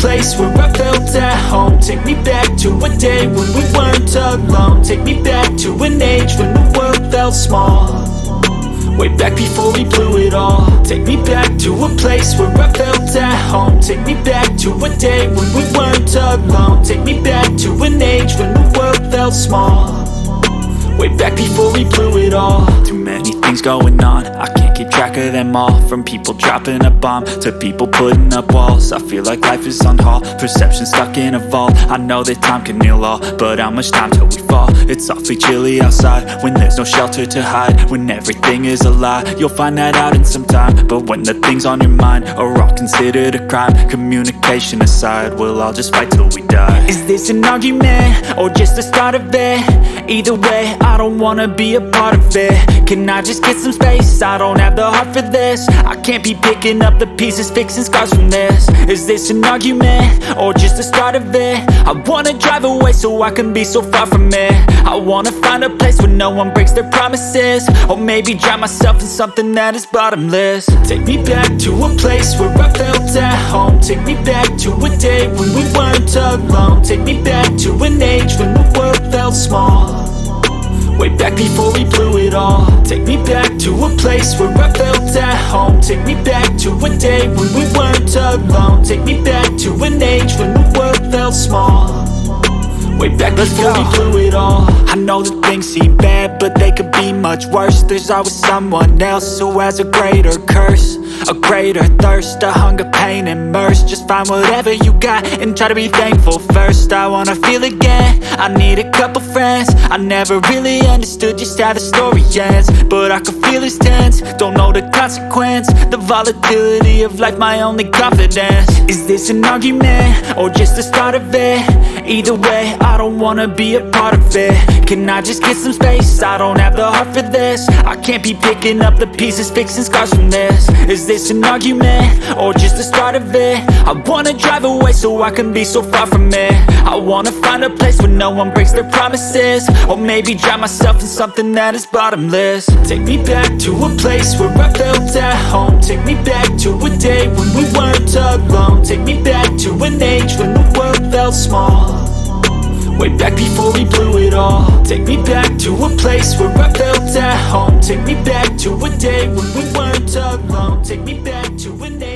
place where I felt at home. Take me back to a day when we weren't alone. Take me back to an age when the world felt small, way back before we blew it all. Take me back to a place where I felt at home. Take me back to a day when we weren't alone. Take me back to an age when the world felt small, way back before we blew it all. Too many things going on, I can't keep track of them all. From people dropping a bomb to people putting up walls. I feel like life is on hold, perception stuck in a vault. I know that time can heal all, but how much time till we fall? It's awfully chilly outside when there's no shelter to hide. When everything is a lie, you'll find that out in some time. But when the things on your mind are all considered a crime, communication aside, we'll all just fight till we die. Is this an argument or just the start of it? Either way, I don't wanna be a part of it. Can I just get some space? I don't have the heart for this. I can't be picking up the pieces, fixing scars from this. Is this an argument or just the start of it? I wanna drive away so I can be so far from it. I wanna find a place where no one breaks their promises, or maybe drown myself in something that is bottomless. Take me back to a place where I felt at home. Take me back to a day when we weren't alone. Take me back to an age when the world felt small, way back before we blew it all. Take me back to a place where I felt at home. Take me back to a day when we weren't alone. Take me back to an age when the world felt small, way back before we blew it all. I know that things seem bad, but they could be much worse. There's always someone else who has a greater curse, a greater thirst, a hunger, pain, and mercy. Just find whatever you got and try to be thankful first. I wanna feel again, I need a couple friends. I never really understood just how the story ends, but I can feel it's tense, don't know the consequence. The volatility of life, my only confidence. Is this an argument or just the start of it? Either way, I don't wanna be a part of it. Can I just get some space? I don't have the heart for this. I can't be picking up the pieces, fixing scars from this. Is this an argument or just the start of it? I wanna drive away so I can be so far from it. I wanna find a place where no one breaks their promises, or maybe drown myself in something that is bottomless. Take me back to a place where I felt at home. Take me back to a day when we weren't alone. Take me back to an age when the world felt small, way back before we blew it all. Take me back to a place where I felt at home. Take me back to a day when we weren't alone. Take me back to an age